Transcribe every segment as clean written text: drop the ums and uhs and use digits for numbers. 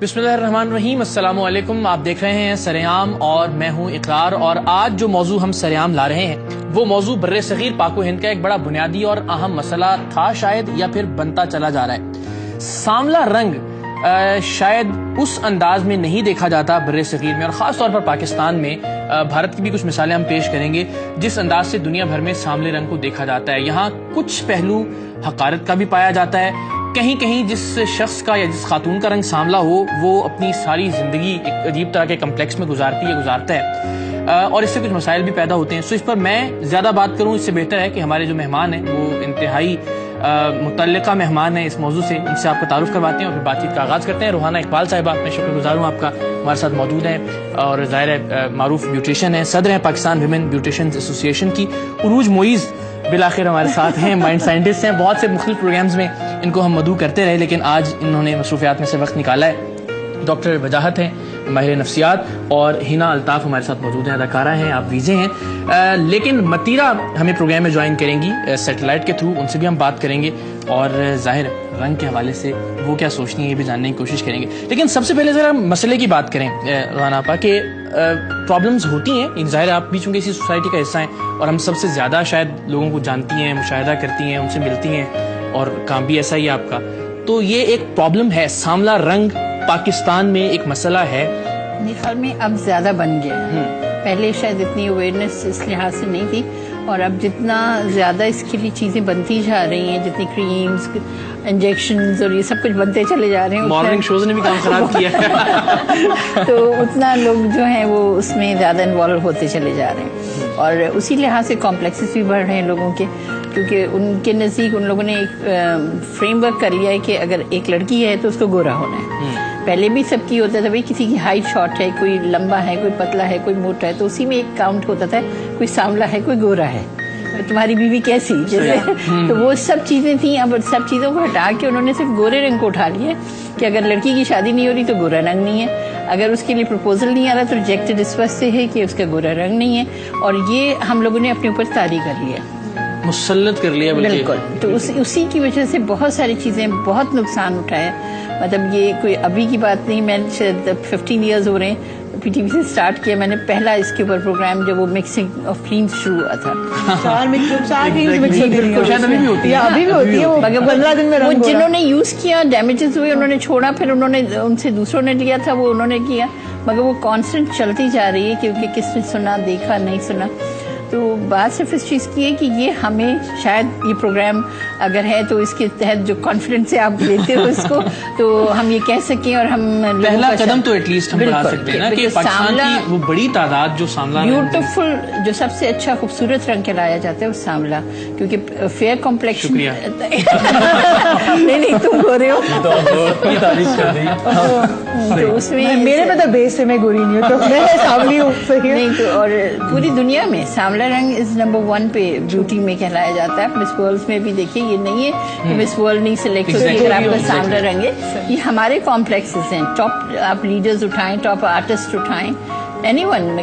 बिस्मिल्लाहिर्रहमानिर्रहीम, अस्सलाम वालेकुम। आप देख रहे हैं सरेआम और मैं हूं इकरार। और आज जो मौजू हम सरेआम ला रहे हैं वो मौजू बर्रे सगीर पाको हिंद का एक बड़ा बुनियादी और अहम मसला था शायद, या फिर बनता चला जा रहा है। सांवला रंग शायद उस अंदाज में नहीं देखा जाता बर्रे सगीर में, और ख़ास तौर पर पाकिस्तान में। भारत की भी कुछ मिसालें हम पेश करेंगे जिस अंदाज से दुनिया भर में सांवले रंग को देखा जाता है। यहाँ कुछ पहलू हकारत का भी पाया जाता है। कहीं कहीं जिस शख्स का या जिस खातून का रंग सांवला हो वो अपनी सारी जिंदगी एक अजीब तरह के कम्प्लेक्स में गुजारता है, और इससे कुछ मसाइल भी पैदा होते हैं। सो इस पर मैं ज़्यादा बात करूँ इससे बेहतर है कि हमारे जो मेहमान हैं वो इंतहाई मुतल्लिका मेहमान हैं इस मौजू से। इनसे आपको तारुफ करवाते हैं और फिर बातचीत का आगाज़ करते हैं। रूहाना इकबाल साहिबा, मैं शुक्रगुजार हूँ आपका, हमारे साथ मौजूद हैं और ज़ाहिर है मारूफ ब्यूटिशियन है, सदर हैं पाकिस्तान विमेन ब्यूटिशियंस एसोसिएशन की। उरूज मोइज़ बिलाखिर हमारे साथ हैं, माइंड साइंटिस्ट हैं। बहुत से मुख्तलिफ प्रोग्राम्स में इनको हम मदऊ करते रहे, लेकिन आज इन्होंने मसरूफियात में से वक्त निकाला है। डॉक्टर वजाहत हैं, माहिर नफ्सियात, और हिना अल्ताफ़ हमारे साथ मौजूद हैं, अदाकारा हैं, आप वीज़े हैं। लेकिन मतीरा हमें प्रोग्राम में ज्वाइन करेंगी सैटेलाइट के थ्रू, उनसे भी हम बात करेंगे और ज़ाहिर रंग के हवाले से वो क्या सोचती हैं ये भी जानने की कोशिश करेंगे। लेकिन सबसे पहले ज़रा मसले की बात करें राना आपा के प्रॉब्लम्स होती हैं। ज़ाहिर आप भी चूँकि इसी सोसाइटी का हिस्सा हैं और हम सबसे ज़्यादा शायद लोगों को जानती हैं, मुशाहिदा करती हैं, उनसे मिलती हैं, और काम भी ऐसा ही है आपका। तो ये एक प्रॉब्लम है, सांवला रंग पाकिस्तान में एक मसला है। मेरे ख्याल में अब ज्यादा बन गया है। पहले शायद इतनी अवेयरनेस इस लिहाज से नहीं थी, और अब जितना ज्यादा इसके लिए चीजें बनती जा रही हैं, जितनी क्रीम्स, इंजेक्शंस और ये सब कुछ बनते चले जा रहे हैं, मॉर्निंग शोज ने भी काम खराब किया है तो उतना लोग जो हैं वो उसमें ज्यादा इन्वॉल्व होते चले जा रहे हैं, और उसी लिहाज से कॉम्प्लेक्सेस भी बढ़ रहे हैं लोगों के, क्योंकि उनके नज़दीक उन लोगों ने एक फ्रेमवर्क कर लिया है कि अगर एक लड़की है तो उसको गोरा होना है। पहले भी सबकी होता था, भाई किसी की हाइट शॉर्ट है, कोई लंबा है, कोई पतला है, कोई मोटा है, तो उसी में एक काउंट होता था, कोई सांवला है, कोई गोरा है, तुम्हारी बीवी कैसी, जैसे तो वो सब चीजें थी। अब सब चीजों को हटा के उन्होंने सिर्फ गोरे रंग को उठा लिया कि अगर लड़की की शादी नहीं हो रही तो गोरा रंग नहीं है, अगर उसके लिए प्रपोजल नहीं आ रहा तो रिजेक्टेड इस वजह से है कि उसका गोरा रंग नहीं है, और ये हम लोगों ने अपने ऊपर तारी कर लिया, मुसल्लत कर लिया बिल्कुल। तो उसी की वजह से बहुत सारी चीजें बहुत नुकसान उठाया। मतलब ये कोई अभी की बात नहीं, मैं शायद 15 ईयर्स हो रहे हैं पीटीवी से स्टार्ट किया मैंने पहला इसके ऊपर प्रोग्राम, जब वो मिक्सिंग ऑफ क्रीम्स शुरू हुआ था। अभी भी होती है, मगर 15 दिन में वो जिन्होंने यूज किया डैमेजेस हुए, उन्होंने छोड़ा, फिर उन्होंने उनसे दूसरों ने लिया था, वो उन्होंने किया, मगर वो कांस्टेंट चलती जा रही है, क्योंकि किसने सुना, देखा, नहीं सुना। तो बात सिर्फ इस चीज़ की है कि ये हमें शायद ये प्रोग्राम अगर है तो इसके तहत जो कॉन्फिडेंस से आप लेते हो इसको, तो हम ये कह सकें, और हम पहला कदम तो एटलीस्ट हम बढ़ा सकते हैं ना कि पाकिस्तान की वो बड़ी तादाद जो सांवला ब्यूटीफुल, जो सबसे अच्छा खूबसूरत रंग कहलाया जाता है वो सांवला, क्योंकि फेयर कॉम्प्लेक्शन नहीं तुम गोरे हो तो उसमें मेरे पे तो बेस है, मैं गोरी नहीं हूँ तो मैं सांवली हूँ नहीं तो। और पूरी दुनिया में सांवला रंग इज नंबर 1 पे ब्यूटी में कहलाया जाता है। मिस वर्ल्ड में भी देखिए, ये नहीं है कि मिस वर्ल्ड नहीं सिलेक्ट होती अगर आपका सांवला रंग है। ये हमारे कॉम्प्लेक्सेस हैं, टॉप आप लीडर्स उठाएं, टॉप आर्टिस्ट उठाएं, एनीवन,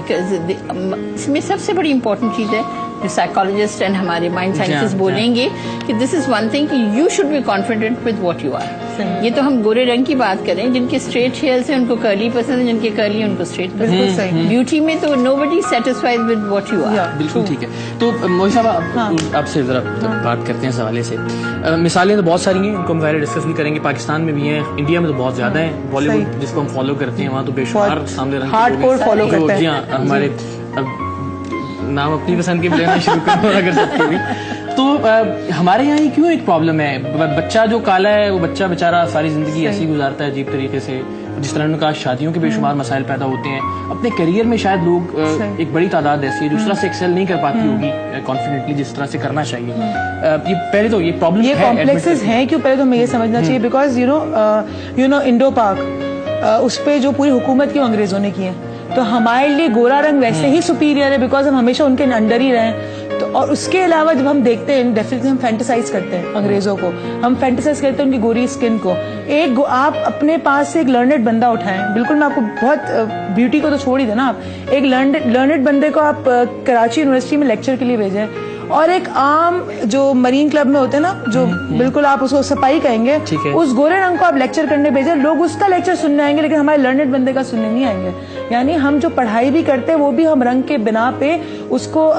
इसमें सबसे बड़ी इंपॉर्टेंट चीज है जो साइकोलॉजिस्ट एंड हमारे माइंड साइंटिस्ट बोलेंगे कि दिस इज वन थिंग कि you should be confident with what you are. ये तो हम गोरे रंग की बात करें, जिनके स्ट्रेट हेयर्स हैं उनको कर्ली पसंद है, जिनके कर्ली उनको स्ट्रेट पसंद है। ब्यूटी में तो nobody satisfied with what you are. बिल्कुल ठीक है। तो मोहित साहब आपसे जरा बात करते हैं इस हवाले से। मिसालें तो बहुत सारी हैं, इनको हम ज़ाहिर डिस्कस भी करेंगे, पाकिस्तान में भी हैं, इंडिया में तो बहुत ज्यादा है। बॉलीवुड जिसको हम फॉलो करते हैं वहाँ तो बेशुमार सामने रंग हार्डकोर फॉलो करते हैं। जी हाँ, हमारे नाम अपनी पसंद के लेना शुरू कर सकते भी। तो हमारे यहाँ ये क्यों एक प्रॉब्लम है? बच्चा जो काला है वो बच्चा बेचारा सारी जिंदगी ऐसे ही गुजारता है अजीब तरीके से, जिस तरह उन्होंने कहा शादियों के बेशुमार मसाइल पैदा होते हैं, अपने करियर में शायद लोग एक बड़ी तादाद ऐसी है दूसरा से एक्सेल नहीं कर पाती होगी कॉन्फिडेंटली जिस तरह से करना चाहिए। ये पहले तो ये प्रॉब्लम ये कॉम्प्लेक्सेस हैं क्यों, पहले तो हमें ये समझना चाहिए, बिकॉज यू नो इंडो पाक उस पर जो पूरी हुकूमत की अंग्रेजों ने की है, तो हमारे लिए गोरा रंग वैसे ही सुपीरियर है बिकॉज हम हमेशा उनके अंडर ही रहे। तो और उसके अलावा जब हम देखते हैं डेफिनेटली हम फैंटेसाइज करते हैं अंग्रेजों को, हम फैंटेसाइज करते हैं उनकी गोरी स्किन को। आप अपने पास से एक लर्नेड बंदा उठाएं, बिल्कुल मैं आपको बहुत ब्यूटी को तो छोड़ ही देना, आप एक लर्नेड बंदे को आप कराची यूनिवर्सिटी में लेक्चर के लिए भेजें और एक आम जो मरीन क्लब में होते हैं ना, जो बिल्कुल आप उसको सपाई कहेंगे, ठीक है। उस गोरे रंग को आप लेक्चर करने भेजे, लोग उसका लेक्चर सुनने आएंगे, लेकिन हमारे लर्नेड बंदे का सुनने नहीं आएंगे। यानी हम जो पढ़ाई भी करते हैं वो भी हम रंग के बिना पे उसको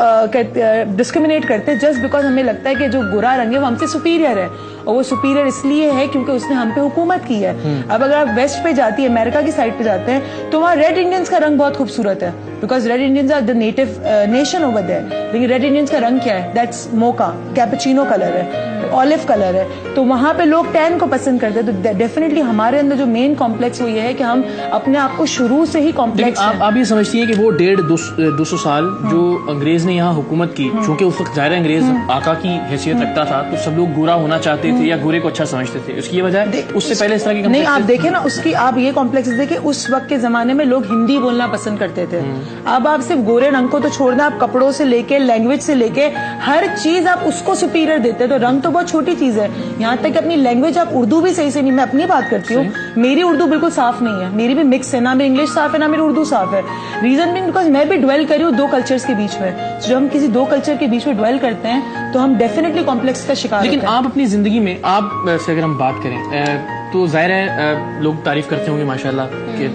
डिस्क्रिमिनेट करते हैं, जस्ट बिकॉज हमें लगता है कि जो गोरा रंग है वो हमसे सुपीरियर है, और वो सुपीरियर इसलिए है क्योंकि उसने हम पे हुकूमत की है। अब अगर आप वेस्ट पे जाती है, अमेरिका की साइड पे जाते हैं, तो वहाँ रेड इंडियंस का रंग बहुत खूबसूरत है, because red Indians are the native nation over there. लेकिन रेड इंडियंस का रंग क्या है? दैट्स मोका, कैपेचिनो कलर है, ऑलिव कलर है, तो वहां पे लोग टैन को पसंद करते हैं। तो डेफिनेटली हमारे अंदर जो मेन कॉम्प्लेक्स वो ये है कि हम अपने आप को शुरू से ही कॉम्प्लेक्स आप ये समझती हैं कि वो 150-200 साल जो अंग्रेज ने यहाँ हुकूमत की, चूंकि उस वक्त जाहिर अंग्रेज आका की हैसियत रखता था, तो सब लोग गोरा होना चाहते थे या गोरे को अच्छा समझते थे, उसकी वजह उससे पहले इस तरह की नहीं, आप देखें ना उसकी, आप ये कॉम्प्लेक्स देखिए, उस वक्त के जमाने में लोग हिंदी बोलना पसंद करते थे। अब आप सिर्फ गोरे रंग को तो छोड़ना, आप कपड़ों से लेके लैंग्वेज से लेके हर चीज आप उसको सुपीरियर देते हैं। तो रंग तो बहुत छोटी चीज है, यहाँ तक अपनी लैंग्वेज, आप उर्दू भी सही से नहीं, मैं अपनी बात करती हूँ, मेरी उर्दू बिल्कुल साफ नहीं है, मेरी भी मिक्स है, ना मेरी इंग्लिश साफ है ना मेरी उर्दू साफ है। रीजन भी बिकॉज मैं भी ड्वेल करी हूँ दो कल्चर्स के बीच में। जब हम किसी दो कल्चर के बीच में ड्वेल करते हैं तो हम डेफिनेटली कॉम्प्लेक्स का शिकार लेकिन होते हैं। आप अपनी जिंदगी में, आप से अगर हम बात करें तो जाहिर है लोग तारीफ करते होंगे माशाल्लाह के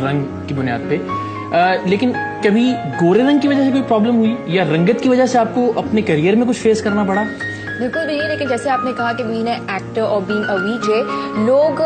रंग की बुनियाद पे, लेकिन कभी गोरे रंग की वजह से कोई प्रॉब्लम हुई या रंगत की वजह से आपको अपने करियर में कुछ फेस करना पड़ा? बिल्कुल नहीं, लेकिन जैसे आपने कहा कि बीइंग एन एक्टर और बीइंग अ वीजे, लोग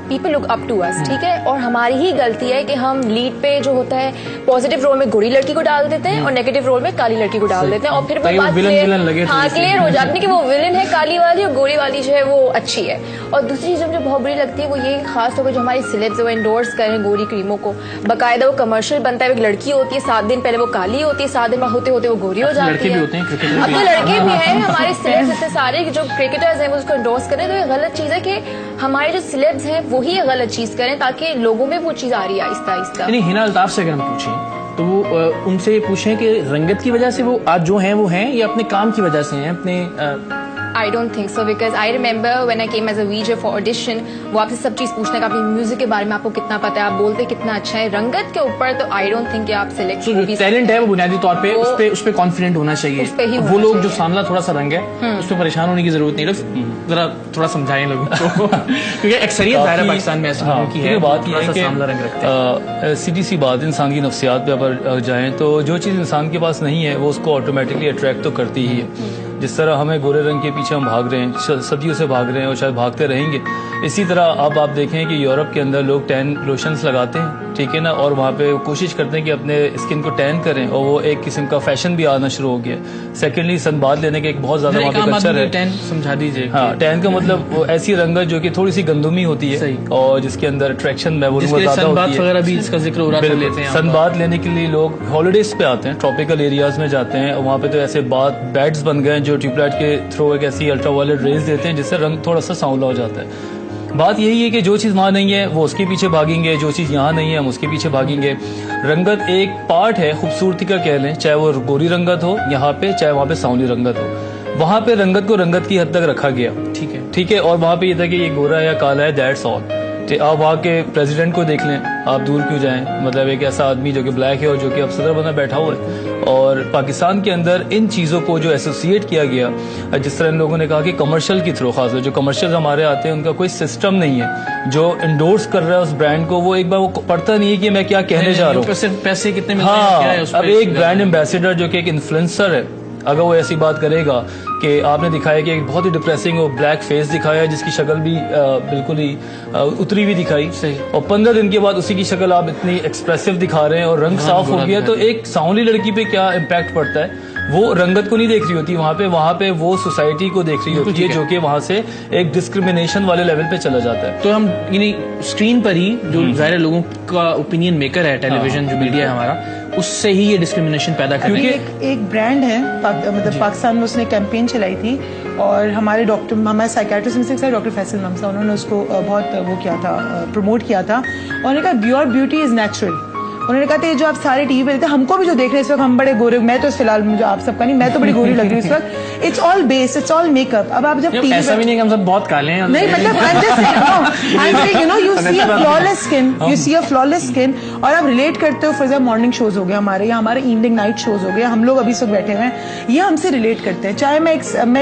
people look up to us, ठीक है, और हमारी ही गलती है कि हम लीड पे जो होता है पॉजिटिव रोल में गोरी लड़की को डाल देते हैं और नेगेटिव रोल में काली लड़की को डाल देते हैं, और फिर वो बात क्लियर हो जाती है कि वो विलन है काली वाली और गोरी वाली जो है वो अच्छी है। और दूसरी चीज मुझे बहुत बुरी लगती है वो ये, खास तौर पर जो हमारी सिलेब्स वो एंडोर्स करें गोरी क्रीमों को, बाकायदा वो कमर्शियल बनता है, एक लड़की होती है 7 दिन पहले वो काली होती है, 7 दिन बाद होते होते वो गोरी हो जाती है। अब तो लड़के भी हैं हमारे सिलेब्स इतने सारे जो क्रिकेटर्स हैं वो उसको एंडोर्स करें, तो ये गलत चीज है कि हमारे जो सिलेब्स हैं वही ये गलत चीज करें, ताकि लोगों में वो चीज आ रही है आहिस्ता आहिस्ता। हिना अल्ताफ से अगर हम पूछें तो वो उनसे पूछें कि रंगत की वजह से वो आज जो हैं वो हैं या अपने काम की वजह से हैं, अपने I don't think so, because I remember when I came as a VJ for audition, वो आपसे सब चीज पूछने का, अपनी म्यूजिक के बारे में आपको कितना पता है, आप बोलते कितना अच्छा है, रंगत के ऊपर तो I don't think कि आप सिलेक्ट जो टैलेंट है वो बुनियादी तौर पे उस पे कॉन्फिडेंट होना चाहिए। वो लोग जो सामना थोड़ा सा रंग है उस पर परेशान होने की जरूरत नहीं। लोग जरा थोड़ा समझाएं लोगों को क्योंकि अक्सरियत जाहिर है पाकिस्तान में ऐसी लोगों की है, बात ये है कि सामना रंग रखते हैं। सीधी सी बात, इंसान की नफ्सियात पे अगर जाएं तो जो चीज़ इंसान के पास नहीं है वो उसको ऑटोमेटिकली अट्रैक्ट तो करती ही है। जिस तरह हमें गोरे रंग के पीछे हम भाग रहे हैं, सदियों से भाग रहे हैं और शायद भागते रहेंगे, इसी तरह अब आप देखें कि यूरोप के अंदर लोग टैन लोशंस लगाते हैं, ठीक है ना, और वहाँ पे कोशिश करते हैं कि अपने स्किन को टैन करें, और वो एक किस्म का फैशन भी आना शुरू हो गया। सेकेंडली सनबाद लेने का एक बहुत ज्यादा वहाँ पे कल्चर है। टैन समझा दीजिए। हाँ, टैन का मतलब वो ऐसी रंगत जो कि थोड़ी सी गंदुमी होती है और जिसके अंदर अट्रैक्शन मैं बोलूँगा ज्यादा होती है। भी इसका जिक्र हो रहा था, लेते हैं सनबाद लेने के लिए लोग हॉलिडेज पे आते हैं, ट्रॉपिकल एरियाज में जाते हैं, वहाँ पे तो ऐसे बेड्स बन गए हैं जो ट्यूबलाइट के थ्रू एक ऐसी अल्ट्रावायलेट रेज देते हैं जिससे रंग थोड़ा सा सांवला हो जाता है। बात यही है कि जो चीज़ वहाँ नहीं है वो उसके पीछे भागेंगे, जो चीज़ यहाँ नहीं है हम उसके पीछे भागेंगे। रंगत एक पार्ट है खूबसूरती का, कह लें, चाहे वो गोरी रंगत हो यहाँ पे, चाहे वहाँ पे सांवली रंगत हो। वहाँ पे रंगत को रंगत की हद तक रखा गया, ठीक है, और वहाँ पे ये था कि ये गोरा है या काला है, दैट्स ऑल। आप वहाँ के प्रेसिडेंट को देख लें, आप दूर क्यों जाएं, मतलब एक ऐसा आदमी जो कि ब्लैक है और जो कि अब सदर बना बैठा हुआ है। और पाकिस्तान के अंदर इन चीज़ों को जो एसोसिएट किया गया, जिस तरह इन लोगों ने कहा कि कमर्शियल के थ्रू, खास जो कमर्शियल हमारे आते हैं उनका कोई सिस्टम नहीं है, जो इंडोर्स कर रहा है उस ब्रांड को वो एक बार वो पढ़ता नहीं है कि मैं क्या कहने जा रहा हूँ, पैसे कितने मिलते हैं। अब एक ब्रांड एम्बेसडर जो कि एक इन्फ्लुएंसर है, अगर वो ऐसी बात करेगा कि आपने दिखाया कि एक बहुत ही डिप्रेसिंग और ब्लैक फेस दिखाया जिसकी शक्ल भी बिल्कुल ही उतरी हुई दिखाई, और 15 दिन के बाद उसी की शक्ल आप इतनी एक्सप्रेसिव दिखा रहे हैं और रंग साफ हो गया, तो एक सांवली लड़की पे क्या इम्पैक्ट पड़ता है। वो रंगत को नहीं देख रही होती वहाँ पे वो सोसाइटी को देख रही होती है, जो कि वहाँ से एक डिस्क्रिमिनेशन वाले लेवल पे चला जाता है। तो हम स्क्रीन पर ही जो ज़ाहिर लोगों का ओपिनियन मेकर है, टेलीविजन जो मीडिया है हमारा, उससे ही ये डिस्क्रिमिनेशन पैदा कर रही है। एक ब्रांड है मतलब पाकिस्तान में, उसने कैंपेन चलाई थी और हमारे डॉक्टर, हमारे साइकियाट्रिस्ट में से डॉक्टर फैसल ममसा, उन्होंने उसको बहुत वो किया था, प्रमोट किया था, और उन्होंने कहा योर ब्यूटी इज नेचुरल। उन्होंने कहा था ये जो आप सारे टीवी पे देखते हैं, हमको भी जो देख रहे हैं इस वक्त, हम बड़े गोरे, मैं तो फिलहाल मुझे आप सबका नहीं, मैं तो बड़ी गोरी लग रही हूँ इस वक्त, इट्स ऑल मेकअप। अब आप जब टीवी, ऐसा भी नहीं कि हम सब बहुत काले हैं, नहीं मतलब I'm just saying, no, I'm saying, you know, you see a flawless skin, you see a flawless skin, और आप रिलेट करते हो. फॉर एग्जाम्पल मॉर्निंग शोज हो गए हमारे, या हमारे इवनिंग नाइट शोज हो गए, हम लोग अभी सब बैठे हुए हैं, ये हमसे रिलेट करते हैं. चाहे मैं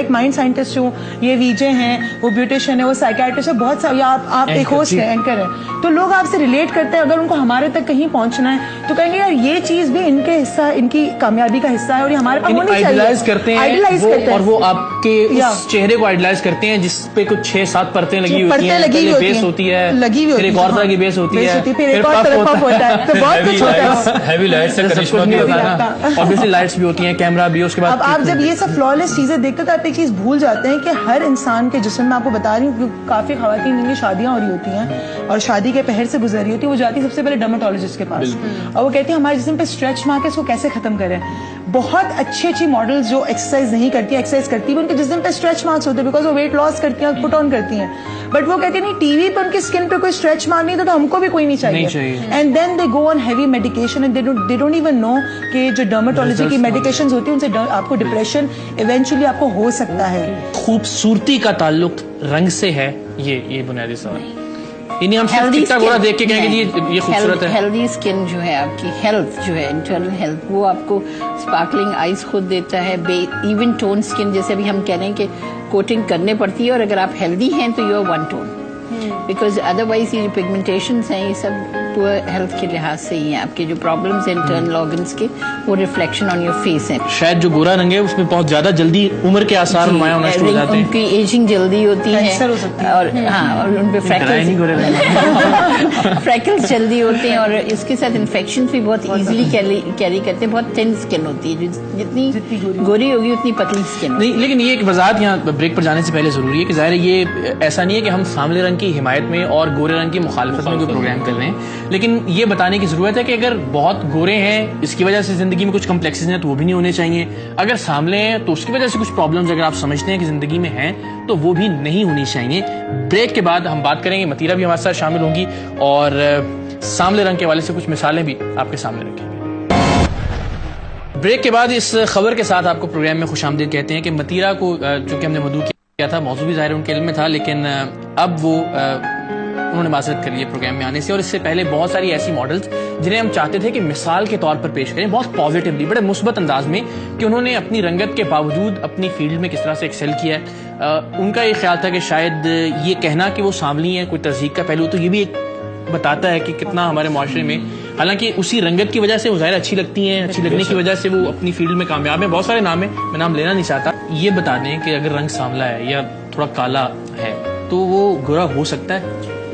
एक माइंड साइंटिस्ट हूँ, ये वीजे हैं, वो ब्यूटिशियन है, वो साइकियाट्रिस्ट है, बहुत सारे, या आप एक होस्ट है, एंकर है, तो लोग आपसे रिलेट करते हैं. अगर उनको हमारे तक कहीं पहुंचना है तो कहेंगे यार ये चीज भी इनके हिस्सा, इनकी कामयाबी का हिस्सा है और ये हमारे पास होनी चाहिए. आइडलाइज करते हैं, आइडलाइज करते हैं, और वो आपके उस चेहरे को आइडलाइज करते हैं जिस पे कुछ 6-7 परतें लगी होती हैं. पहले बेस होती है, लगी हुई फिर एक और तरह की बेस होती है, फिर एक और तरह पफ होता है, तो बहुत कुछ होता है. हैवी लाइट्स से करिश्मा भी होता है ना, ऑब्वियसली लाइट्स भी होती हैं, कैमरा भी, उसके बाद अब आप जब ये सब फ्लॉलेस चीजें देखते तो आप एक चीज भूल जाते हैं कि हर इंसान के जिस्म में, आपको बता रही हूँ काफी खवातीन जिनकी शादियां हो रही होती हैं और शादी के पहर से गुजर रही होती है, वो जाती है सबसे पहले डर्मेटोलॉजिस्ट के पास और वो कहती है हमारे जिस्म पे स्ट्रेच मार्क है, इसको कैसे खत्म करें. बहुत अच्छी मॉडल्स जो एक्सरसाइज नहीं करती, एक्सरसाइज करती है, उनके जिस्म पे स्ट्रेच मार्क्स होते हैं बिकॉज वो वेट लॉस करती हैं, पुट ऑन करती हैं, बट वो कहती नहीं टीवी पे उनकी स्किन पे कोई स्ट्रेच मार्क नहीं, तो हमको भी कोई नहीं चाहिए. And then they go on heavy medication and they don't even know कि जो डर्मेटोलॉजी की मेडिकेशन होती है उनसे आपको डिप्रेशन इवेंचुअली आपको हो सकता है. खूबसूरती का ताल्लुक रंग से है, ये बुनियादी सवाल. इन्हें हम सिर्फ टिकटॉक वगैरह देख के कहेंगे ये खूबसूरत है. हेल्दी स्किन जो है, आपकी हेल्थ जो है, इंटरनल हेल्थ, वो आपको स्पार्कलिंग आईज खुद देता है. इवन टोन स्किन, जैसे अभी हम कह रहे हैं कि कोटिंग करने पड़ती है, और अगर आप हेल्दी हैं तो you are one tone, because otherwise ये जो पिगमेंटेशंस हैं ये सब पुअर हेल्थ के लिहाज से ही हैं. आपके जो प्रॉब्लम्स हैं इंटरनल ऑर्गन्स के, वो रिफ्लेक्शन ऑन योर फेस है. शायद जो गोरा रंग है उसमें बहुत ज्यादा जल्दी उम्र के आसार नुमाया होना शुरू हो जाते हैं, उनकी एजिंग जल्दी होती है, और हाँ, और उन पे फ्रैकल्स जल्दी होते हैं, और इसके साथ इन्फेक्शन भी बहुत इजीली कैरी करते हैं. बहुत थिन स्किन होती है, जितनी गोरी होगी उतनी पतली स्किन. नहीं, लेकिन ये एक वजाहत यहाँ ब्रेक पर जाने से पहले जरूरी है कि जाहिर है ये ऐसा नहीं है कि हम सांवले रंग की हिमायत में और गोरे रंग की मुखालफत में कोई प्रोग्राम कर रहे हैं, लेकिन ये बताने की जरूरत है कि अगर बहुत गोरे हैं इसकी वजह से जिंदगी में कुछ कॉम्प्लेक्सेस हैं तो वो भी नहीं होने चाहिए. अगर सांवले हैं तो उसकी वजह से कुछ प्रॉब्लम्स अगर आप समझते हैं कि जिंदगी में हैं तो वो भी नहीं होनी चाहिए. ब्रेक के बाद हम बात करेंगे, मतीरा भी हमारे साथ शामिल होंगी और सांवले रंग के वाले से कुछ मिसालें भी आपके सामने रखेंगे. ब्रेक के बाद इस खबर के साथ आपको प्रोग्राम में खुशामदीद कहते हैं कि मतीरा को चूंकि हमने मदऊ किया था, मौजूद भी ज़ाहिर उनके इल्म में था, लेकिन अब वो उन्होंने माजरत कर ली प्रोग्राम में आने से. और इससे पहले बहुत सारी ऐसी मॉडल्स जिन्हें हम चाहते थे कि मिसाल के तौर पर पेश करें, बहुत पॉजिटिवली, बड़े मुस्बत अंदाज में, कि उन्होंने अपनी रंगत के बावजूद अपनी फील्ड में किस तरह से एक्सेल किया है. उनका ये ख्याल था कि शायद ये कहना कि वो सांवली है कोई तज़हीक का पहलू, तो ये भी एक बताता है कि कितना हमारे माशरे में, हालांकि उसी रंगत की वजह से वो ज़ाहिर अच्छी लगती हैं, अच्छी लगने की वजह से वो अपनी फील्ड में कामयाब है. बहुत सारे नाम है, मैं नाम लेना नहीं चाहता. ये बता दें कि अगर रंग सांवला है या थोड़ा काला है तो वो गोरा हो सकता है,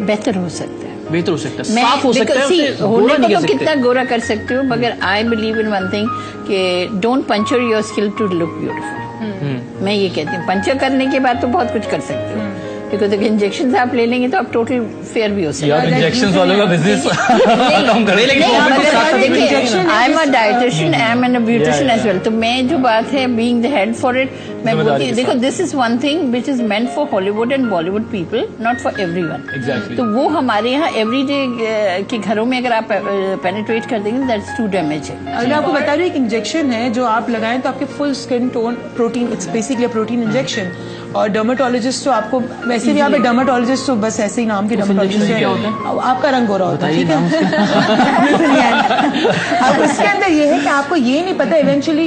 बेहतर हो सकता है, बेहतर हो सकता है, साफ हो सकता है, होने को तो कितना गोरा कर सकते हो, मगर I believe in one thing कि don't puncture your skill to look beautiful. मैं ये कहती हूँ, पंचर करने के बाद तो बहुत कुछ कर सकते हो, बिकॉज अगर इंजेक्शन आप ले लेंगे तो आप टोटल फेयर भी हो सकते हैं. इंजेक्शन वालों का बिजनेस कम करें, लेकिन I am a dietitian, I am an beautician as well. तो मैं जो बात है being the head for it, मैं बोलती हूँ देखो this is one thing which is meant for Hollywood and Bollywood people, not for everyone. तो वो हमारे यहाँ एवरीडे के घरों में अगर आप पेनिट्रेट कर देंगे दैट्स टू डैमेज है. अगर आपको बता रही हूँ एक इंजेक्शन है जो आप लगाएं तो आपके full skin tone protein, it's basically protein injection. और डर्मेटोलॉजिस्ट तो आपको वैसे भी, यहाँ पे डर्मेटोलॉजिस्ट तो बस ऐसे ही नाम के डर्मेटोलॉजिस्ट है, आपका रंग गोरा होता है, ठीक है. अब उसके अंदर ये है कि आपको ये नहीं पता eventually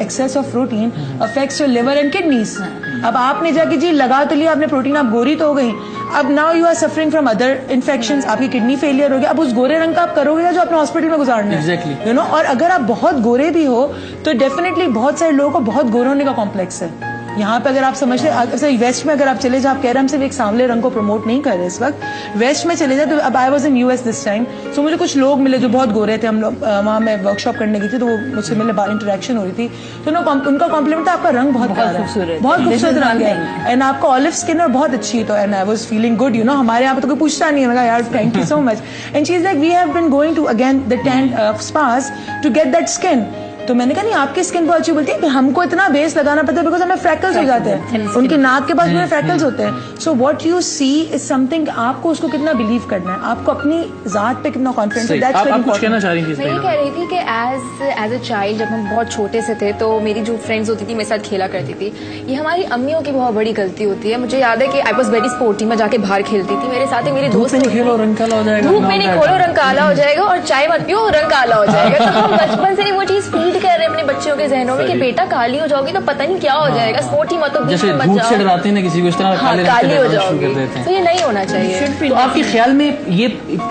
excess of protein affects your liver and kidneys. अब आपने जाके जी लगा तो लिया आपने प्रोटीन, आप गोरी तो हो गई, अब now you are suffering from other infections, आपकी किडनी फेलियर हो गया. अब उस गोरे रंग का आप करोगे जो अपने हॉस्पिटल में गुजारना है, यू नो. और अगर आप बहुत गोरे भी हो तो डेफिनेटली बहुत सारे लोगों को बहुत गोरे होने का कॉम्प्लेक्स है. यहाँ पे अगर आप समझते, वेस्ट में अगर आप चले जाए, आप कह रहे हैं हम सिर्फ एक सांवले रंग को प्रमोट नहीं कर रहे इस वक्त, वेस्ट में चले जाए तो अब I was in US this time, so मुझे कुछ लोग मिले जो बहुत गोरे थे. हम लोग वहाँ मैं वर्कशॉप करने गई थी तो वो मुझसे मिले, बाहर इंटरेक्शन हो रही थी, तो उनका कॉम्प्लीमेंट था आपका रंग बहुत खूबसूरत, बहुत खूबसूरत रंग है, एंड आपका ऑलिव स्किन और बहुत अच्छी. तो and I was feeling good, you know. हमारे यहाँ पे तो कोई पूछता नहीं है, मैं यार thank you so much. And she is like we have been going to again the 10 spas to get that skin. تو میں نے کہا نہیں آپ کی اسکن بہت اچھی بولتی ہے, ہم کو اتنا بیس لگانا پڑتا ہے بیکاز ہمیں فریکلز ہو جاتے ہیں, ان کی ناک کے پاس میرے فریکلز ہوتے ہیں. So what you see is something, آپ کو اس کو کتنا بلیو کرنا ہے, آپ کو اپنی ذات پہ کتنا کانفیڈینس ہے. آپ کچھ کہنا چاہ رہی تھی؟ میں یہ کہہ رہی تھی کہ ایز اے چائلڈ جب ہم بہت چھوٹے سے تھے تو میری جو فرینڈز ہوتی تھی میرے ساتھ کھیلا کرتی تھی, یہ ہماری امیوں کی بہت بڑی غلطی ہوتی ہے. مجھے یاد ہے کہ آئی واز ویری اسپورٹی, میں جا کے باہر کھیلتی تھی, میرے ساتھ میرے دوست دھوپ میں نہیں کھیلو رنگ کالا ہو جائے گا, دھوپ میں نہیں کھولو رنگ کالا ہو جائے گا, اور چائے مت پیو رنگ کالا ہو جائے گا. تو ہم بچپن سے وہ چیز فیڈ کر رہے ہیں اپنے بچوں کے ذہنوں میں کہ بیٹا کالی ہو جاؤ گی تو پتہ نہیں کیا ہو جائے گا, اسپورٹ ہی مت ہو, جیسے دھوپ سے ڈراتے ہیں کسی کو اس طرح کالی ہو جاؤ گی, تو یہ نہیں ہونا چاہیے. تو آپ کے خیال میں یہ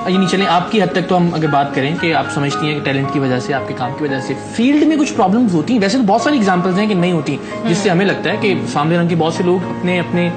یعنی چلیں آپ کی حد تک تو ہم اگر بات کریں کہ آپ سمجھتی ہیں کہ ٹیلنٹ کی وجہ سے, آپ کے کام کی وجہ سے فیلڈ میں کچھ پرابلمز ہوتی ہیں؟ ویسے تو بہت ساری ایگزامپلز ہیں کہ نہیں ہوتی, جس سے ہمیں لگتا ہے کہ سامنے رنگ کے بہت سے لوگ اپنے اپنے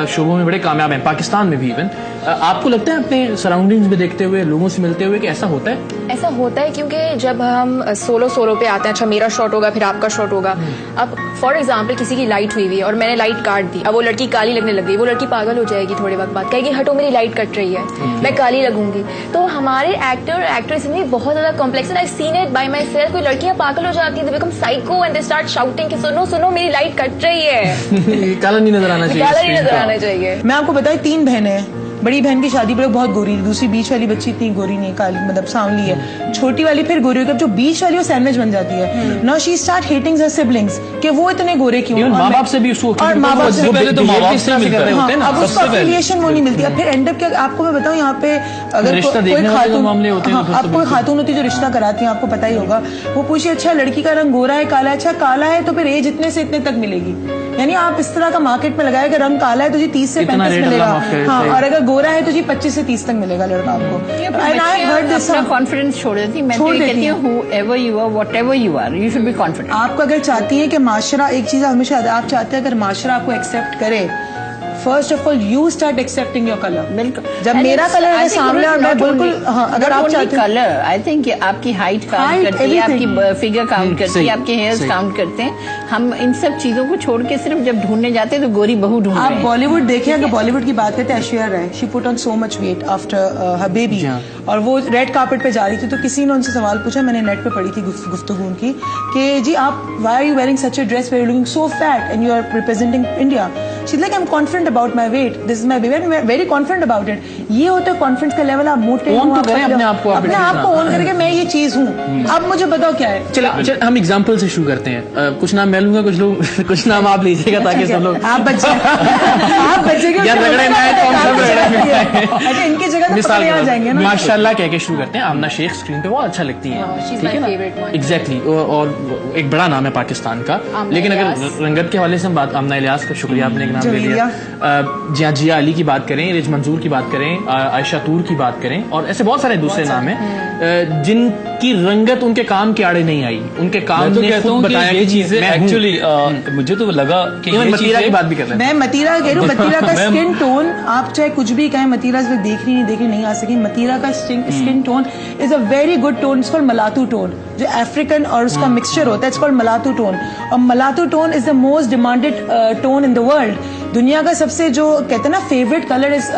شعبوں میں بڑے کامیاب ہیں, پاکستان میں بھی ایون. آپ کو لگتا ہے اپنے سراؤنڈنگز میں دیکھتے ہوئے, لوگوں سے ملتے ہوئے کہ ایسا ہوتا ہے؟ ایسا ہوتا ہے کیونکہ جب ہم سولو پہ آتے ہیں, اچھا میرا شاٹ ہوگا پھر آپ کا شاٹ ہوگا. اب فار ایگزامپل کسی کی لائٹ ہوئی ہوئی ہے اور میں نے لائٹ کاٹ دی, اب وہ لڑکی کالی لگنے لگ گئی, وہ لڑکی پاگل ہو جائے گی تھوڑے وقت بعد, کہے گی ہٹو میری لائٹ کٹ رہی ہے, میں کالی لگوں گی. تو ہمارے ایکٹر ایکٹریس میں بہت زیادہ کمپلیکس ہے. I seen it by myself, کوئی لڑکیاں پاگل ہو جاتی ہیں, they become psycho and they start shouting کہ سنو سنو میری لائٹ کٹ رہی ہے, کالا نہیں نظر آنا چاہیے, کالا نہیں نظر آنا چاہیے. میں آپ کو بتاؤں 3 بہنیں ہیں, بڑی بہن کی شادی پر بہت گوری, دوسری بیچ والی بچی اتنی گوری نہیں, کالی مطلب سانولی ہے, چھوٹی والی پھر گوری ہو گئی, جو بیچ والی وہ سینڈوچ بن جاتی ہے. Now she start hating her siblings کہ وہ اتنے گورے کیوں, ماں باپ سے بھی اس کو, اور ماں باپ سے پہلے تو ماں باپ سے ملتا ہے, اب اس کو افیلیشن وہ نہیں ملتی. اب پھر اینڈ اپ کیا, آپ کو میں بتاؤں یہاں پہ اگر کوئی خاتون, اب کوئی خاتون ہوتی ہے جو رشتہ کراتی ہیں, آپ کو پتا ہی ہوگا, وہ پوچھے اچھا لڑکی کا رنگ گورا ہے کالا ہے, اچھا کالا ہے تو پھر ایج اتنے سے اتنے تک ملے گی. یعنی آپ اس طرح کا مارکیٹ میں لگائے کہ رنگ کالا ہے تو جی 30 سے 35 ملے گا, ہاں, اور اگر گورا ہے تو جی 25 سے 30 تک ملے گا لڑکا آپ کو. اپنا کانفیڈینس چھوڑ دیتی, میں تو یہ کہتی ہوں whoever you are, whatever you are, you should be confident. آپ کو اگر چاہتی ہیں کہ معاشرہ, ایک چیز ہمیشہ آپ چاہتے ہیں اگر معاشرہ آپ کو ایکسپٹ کرے, first of all you start accepting your colour. بالکل, جب میرا کلر ہے سامنے اور میں بالکل, ہاں, اگر آپ چاہتے ہیں کلر, آئی تھنک آپ کی ہائٹ کاؤنٹ کرتی ہے, آپ کی فگر کاؤنٹ کرتی ہے, آپ کے ہیئرز کاؤنٹ کرتے ہیں. ہم ان سب چیزوں کو چھوڑ کے صرف جب ڈھونڈنے جاتے ہیں تو گوری بہو ڈھونڈ رہے ہیں. آپ بالی ووڈ دیکھیں, اگر بالی ووڈ کی بات کرتے ہیں, Aishwarya Rai, she put on so much weight after her baby, اور وہ ریڈ کارپٹ پہ جا رہی تھی تو کسی نے ان سے سوال پوچھا, میں نے نیٹ پہ پڑھی تھی گفتگو ان کی, کہ جی آپ why are you wearing such a dress where you looking so fat and you are representing India. She is like I am confident about my weight, this is my baby and very confident about it. یہ ہوتا ہے confidence کا level, آپ موٹے اپنے آپ کو اون کریں کہ میں یہ چیز ہوں. اب مجھے بتاؤ کیا ہے. چلو ہم ایگزامپل سے شروع کرتے ہیں, کچھ نام میں لوں گا, کچھ لوگ کچھ نام آپ لیجیے گا تاکہ سب لوگ آپ بچے ان کی جگہ مثال آ جائیں گے. ماشاء اللہ کہہ کے شروع کرتے ہیں. آمنہ شیخ اسکرین پہ بہت اچھا لگتی ہیں, ٹھیک ہے نا, ایگزیکٹلی, اور ایک بڑا نام ہے پاکستان کا. لیکن اگر رنگت کے حوالے سے ہم بات, آمنہ الیاس کا شکریہ, آپ نے ایک نام لے لیا. جیا علی کی بات کریں, رج منظور کی بات کریں, عائشہ طور کی بات کریں, اور ایسے بہت سارے دوسرے نام ہیں جن کی رنگت ان کے کام کے آڑے نہیں آئی, ان کے کام نے خود بتایا یہ چیزیں ایکچولی مجھے تو لگا کہ متیرا کی بات بھی کر رہے ہیں. میں متیرا کہہ رہی ہوں, متیرا کا اسکن ٹون, آپ چاہے کچھ بھی کہیں, متیرا سے دیکھ رہی نہیں آ سکی. متیرا کا skin tone is a very good tone, it's called mulatto tone, جو افریقن اور اس کا مکسچر ہوتا ہے, اٹس کالڈ ملاتو ٹون. اور mulatto tone is the most demanded tone in the world. دنیا کا سب سے جو کہتے ہیں نا favourite colour is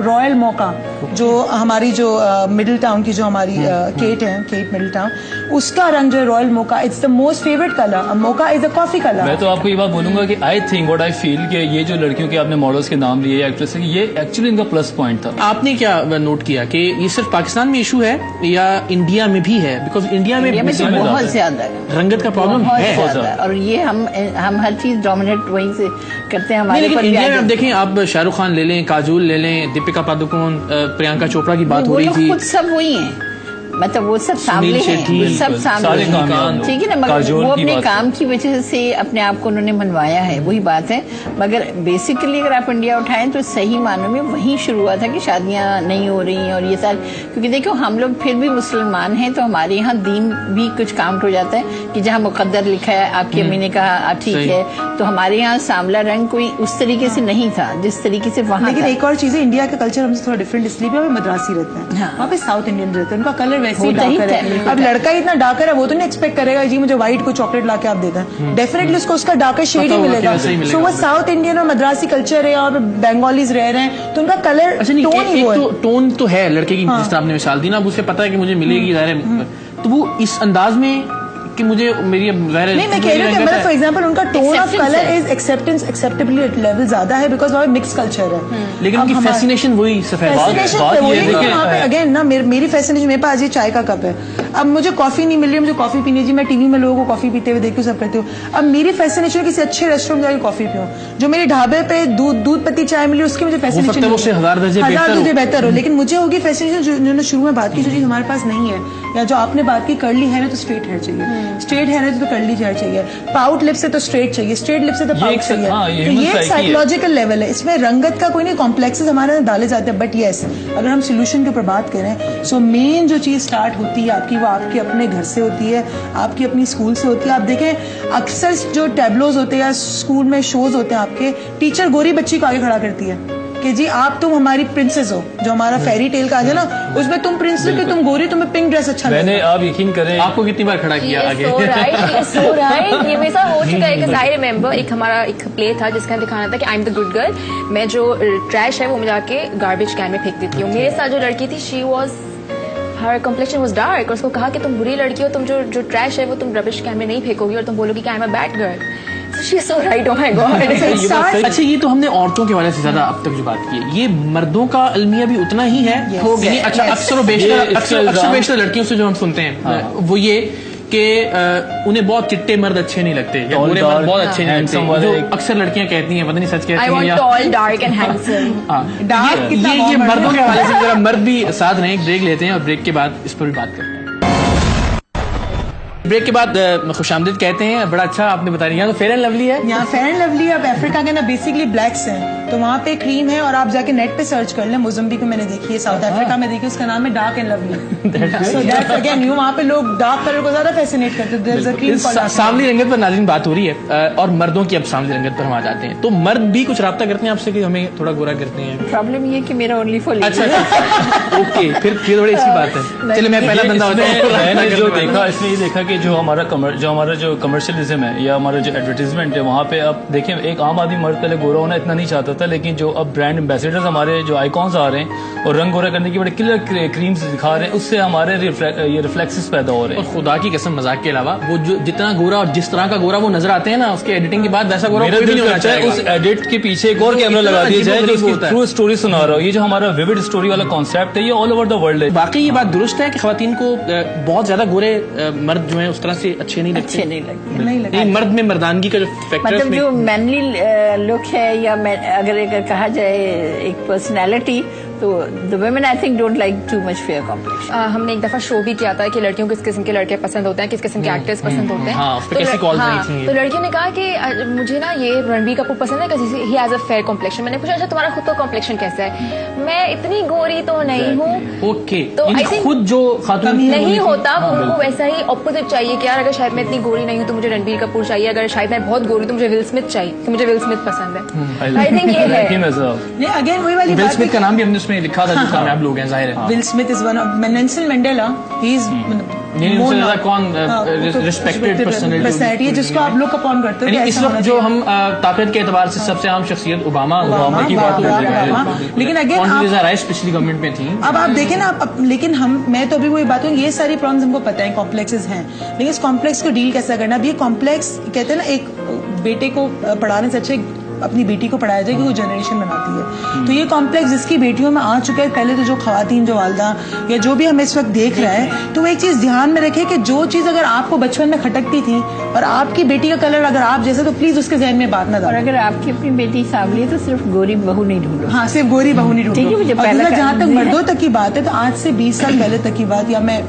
royal mocha, جو ہماری جو مڈل ٹاؤن کی جو ہماری کیٹ ہے, کیٹ مڈل ٹاؤن, اس کا رنگ جو ہے royal mocha, it's the most favourite colour. Mocha is a coffee colour. میں تو آپ کو یہ بات بولوں گا کہ آئی تھنک واٹ آئی فیل کہ یہ جو لڑکیوں کے آپ نے ماڈلس کے نام لیے, ایکٹریس, یہ ایکچولی ان کا پلس پوائنٹ تھا. آپ نے کیا نوٹ کیا کہ یہ صرف پاکستان میں ایشو ہے یا انڈیا میں بھی ہے؟ بیکاز انڈیا میں بہت زیادہ رنگت کا پرابلم ہے, اور یہ ہم ہر چیز ڈومینیٹ وہیں سے کرتے ہیں. ہمارے انڈیا میں آپ دیکھیں, آپ شاہ رخ خان لے لیں, کاجول لے لیں, دیپیکا پادوکون, پریانکا چوپڑا کی بات ہو رہی تھی, خود سب وہی ہیں, مطلب وہ سب سامنے ہیں, سب سامنے ہیں, ٹھیک ہے نا, مگر وہ اپنے کام کی وجہ سے اپنے آپ کو انہوں نے منوایا ہے, وہی بات ہے. مگر بیسیکلی اگر آپ انڈیا اٹھائیں تو صحیح معنوں میں وہیں شروع ہوا تھا کہ شادیاں نہیں ہو رہی ہیں اور یہ سارے, کیونکہ دیکھو ہم لوگ پھر بھی مسلمان ہیں تو ہمارے یہاں دین بھی کچھ کاؤنٹ ہو جاتا ہے کہ جہاں مقدر لکھا ہے, آپ کی امی نے کہا ٹھیک ہے, تو ہمارے یہاں سانولا رنگ کوئی اس طریقے سے نہیں تھا جس طریقے سے وہاں. لیکن ایک اور چیز ہے, انڈیا کا کلچر ہم سے تھوڑا ڈفرینٹ اس لیے بھی, ہمیں مدراسی رہتے ہیں, وہاں پہ ساؤتھ انڈین رہتے ہیں, ان کا کلر ویسے ہی ڈارکر ہے. اب لڑکا اتنا ڈارکر ہے, وہ تو نہیں ایکسپیکٹ کرے گا جی مجھے وائٹ کو چاکلیٹ لا کے آپ دیتے ہیں, ڈیفینیٹلی اس کو اس کا ڈارکر شیڈ ہی ملے گا. سو وہ ساؤتھ انڈین اور مدراسی کلچر ہے, اور بنگالیز رہ رہے ہیں, تو ان کا کلر ٹون تو ہے لڑکے کی, جس طرح آپ نے مثال دی نا, اب اسے پتا ہے کہ مجھے ملے گی ظاہر, تو وہ اس انداز میں کہ مجھے میری نہیں میں کہہ رہی ہوں کہ میرا فار ایگزامپل ان کا tone of colour is acceptability level زیادہ ہے بیکاز وہاں مکس کلچر ہے, لیکن ان کی فیسینیشن وہی سفید وہاں پہ اگین نا میری فیسینیشن میرے پاس یہ چائے کا کپ ہے, اب مجھے کافی نہیں مل رہی, مجھے کافی پینی جی, میں ٹی وی میں لوگوں کو کافی پیتے ہوئے دیکھتی ہوں, سب کرتی ہوں, اب میری فیسینیشن کسی اچھے ریسٹورینٹ جا کے کافی پیوں, جو میری ڈھابے پہ دودھ پتی چائے ملی اس کی مجھے فیسینیشن ہزار درجے بہتر ہو, لیکن مجھے ہوگی فیسینیشن جو نے شروع میں بات کی, جو چیز ہمارے پاس نہیں ہے, یا جو آپ نے بات کی کرلی ہے نا تو اسٹریٹ ہیئر چاہیے, اسٹریٹ ہیئر ہے تو کرلی ہیئر چاہیے, پاؤٹ لپ سے تو اسٹریٹ چاہیے, اسٹریٹ لپ سے تو پاؤٹ چاہیے. یہ ایک سائیکولوجیکل لیول ہے, اس میں رنگت کا کوئی نہیں, کمپلیکسز ہمارے ڈالے جاتے ہیں, بٹ یس اگر ہم سولوشن کے اوپر بات کریں سو مین جو چیز اسٹارٹ ہوتی ہے آپ کی وہ آپ کے اپنے گھر سے ہوتی ہے, آپ کی اپنی اسکول سے ہوتی ہے. آپ دیکھیں اکثر جو ٹیبلوز ہوتے ہیں یا اسکول میں شوز ہوتے ہیں, آپ کے ٹیچر گوری بچی کو آگے کھڑا کرتی ہے کہ جی آپ تم ہماری پرنسس ہو, جو ہمارا فیری ٹیل کا ہے نا اس میں تم پرنسس ہو کہ تم گوری, تمہیں پنک ڈریس اچھا لگتا ہے. میں نے آپ یقین کریں آپ کو کتنی بار کھڑا کیا آگے, یہ میرے ساتھ ہو چکا ہے. آئی ریمبر ایک ہمارا ایک پلے تھا جس کا دکھانا تھا کہ I am the good girl, میں جو ٹریش ہے وہ میں جا کے گاربیج کین میں پھینک دیتی ہوں. میرے ساتھ جو لڑکی تھی she was Hare complexion was dark, اور اس کو کہا کہ تم بری لڑکی ہو, تم جو ٹریش ہے وہ تم ربش کین میں نہیں پھینکو گی اور تم بولو گی کہ I am a bad girl. She is so right, oh my God. اچھا یہ تو ہم نے عورتوں کے حوالے سے زیادہ اب تک جو بات کی ہے, یہ مردوں کا المیہ بھی اتنا ہی ہے. اچھا اکثر و بیشتر لڑکیوں سے جو ہم سنتے ہیں وہ یہ کہ انہیں بہت چٹے مرد اچھے نہیں لگتے, یا گورے مرد بہت اچھے نہیں لگتے, جو اکثر لڑکیاں کہتی ہیں, پتہ نہیں سچ کہتی ہیں یا tall, dark and handsome. یہ مردوں کے حوالے سے ذرا مرد بھی ساتھ رہیں, ایک بریک لیتے ہیں اور بریک کے بعد اس پر بھی بات کرتے ہیں. بریک کے بعد خوش آمدید کہتے ہیں, بڑا اچھا آپ نے بتا دیا. تو فیئر اینڈ لولی ہے, یہاں فیئر اینڈ لولی اب افریقہ کے نا بیسکلی بلیکس ہیں, تو وہاں پہ کریم ہے, اور آپ جا کے نیٹ پہ سرچ کر لیں, موزمبیق میں میں نے دیکھی ہے, ساؤتھ افریقہ میں دیکھی, اس کا نام ہے dark and lovely. So that again you وہاں پہ لوگ ڈارک کلر کو زیادہ فیسینیٹ کرتے ہیں. ساملی رنگت پر ناظرین بات ہو رہی ہے, اور مردوں کی اب ساملی رنگت پر ہم آ جاتے ہیں. تو مرد بھی کچھ رابطہ کرتے ہیں آپ سے کہ ہمیں تھوڑا گورا کرتے ہیں؟ پرابلم یہ کہ میرا اونلی فور اچھا اوکے, پھر تھوڑی اچھی بات ہے. چلے میں پہلا بندہ ہوتا ہوں. میں نے جو دیکھا اس میں یہ دیکھا کہ جو ہمارا جو کمرشلزم ہے یا ہمارا جو ایڈورٹیزمنٹ ہے وہاں پہ اب دیکھیں ایک عام آدمی مرد پہلے گورا ہونا اتنا نہیں چاہتا تھا, لیکن جو اب برانڈ ایمبیسیڈرز ہمارے جو آئیکونز آ رہے ہیں اور رنگ گورا کرنے کی بڑے کلر کریمز دکھا رہے ہیں, اس سے ہمارے یہ ریفلیکسز پیدا ہو رہے ہیں. اور خدا کی قسم مذاق کے علاوہ وہ جو جتنا گورا اور جس طرح کا گورا وہ نظر آتے ہیں نا, اس کے ایڈیٹنگ کے بعد ویسا گورا کوئی بھی نہیں ہونا چاہیے. اس ایڈٹ کے پیچھے ایک اور کیمرہ لگا دیا جائے جو اس کی ٹرو اسٹوری سنا رہا ہو. یہ جو ہمارا ویوڈ اسٹوری والا کانسیپٹ ہے یہ آل اوور دا ورلڈ ہے. باقی یہ بات درست ہے کہ خواتین کو بہت زیادہ گورے مرد جو ہیں اس طرح سے اچھے نہیں لگتے, نہیں لگتا. مرد میں مردانگی کا جو فیکٹر مطلب جو مینلی لک ہے, یا اگر کہا جائے ایک پرسنالٹی, تو the women I think don't like too much fair complexion. ہم نے ایک دفعہ شو بھی کیا تھا کہ لڑکیوں کو کس قسم کے لڑکے پسند ہوتے ہیں, کس قسم کے ایکٹرز پسند ہوتے ہیں. تو لڑکیوں نے کہا کہ مجھے نا یہ رنبیر کپور پسند ہے because he has a fair complexion. میں نے پوچھا اچھا تمہارا خود کا کمپلیکشن کیسا ہے؟ میں اتنی گوری تو نہیں ہوں. اوکے, تو خود جو خاتون نہیں ہوتا ان کو ویسا ہی اپوزٹ چاہیے کہ یار اگر شاید میں اتنی گوری نہیں ہوں تو مجھے رنبیر کپور چاہیے, اگر شاید میں بہت گوری تو مجھے ول اسمتھ چاہیے, کہ مجھے ول اسمتھ پسند ہے. آئی تھنک یہ ہے اگین وہی والی ول اسمتھ کا نام بھی ہم نے اس میں لکھا تھا, جو کامیاب لوگ ہیں ظاہر ہے. Will Smith is one of Nelson Mandela, he is respected personality جس کو آپ لوگ اپون کرتے ہو. اس وقت جو ہم طاقت کے اعتبار سے سب سے عام شخصیت اوباما کی بات ہو رہی ہے, لیکن اگین رائس پچھلی گورنمنٹ میں تھی. اب آپ دیکھیں نا, لیکن میں تو ابھی وہی بات ہوں, یہ ساری پرابلمس ہم کو پتہ ہے, کمپلیکسز ہیں, لیکن اس کمپلیکس کو ڈیل کیسا کرنا. اب یہ کمپلیکس کہتے ہیں نا, ایک بیٹے کو پڑھانے سے اچھے اپنی بیٹی کو پڑھایا جائے کہ وہ جنریشن بناتی ہے. تو یہ کمپلیکس جس کی بیٹیوں میں آ چکا ہے, پہلے تو جو خواتین, جو والدہ یا جو بھی ہمیں اس وقت دیکھ رہا ہے, تو وہ ایک چیز دھیان میں رکھے کہ جو چیز اگر آپ کو بچپن میں کھٹکتی تھی اور آپ کی بیٹی کا کلر اگر آپ جیسے, تو پلیز اس کے ذہن میں بات نہ ڈالو. اور اگر آپ کی اپنی بیٹی سانولی ہے تو صرف گوری بہو نہیں ڈھونڈو. ہاں, صرف گوری بہو نہیں ڈھونڈو. اور جہاں تک مردوں تک کی بات ہے, تو آج سے 20 سال پہلے تک کی بات, یا میں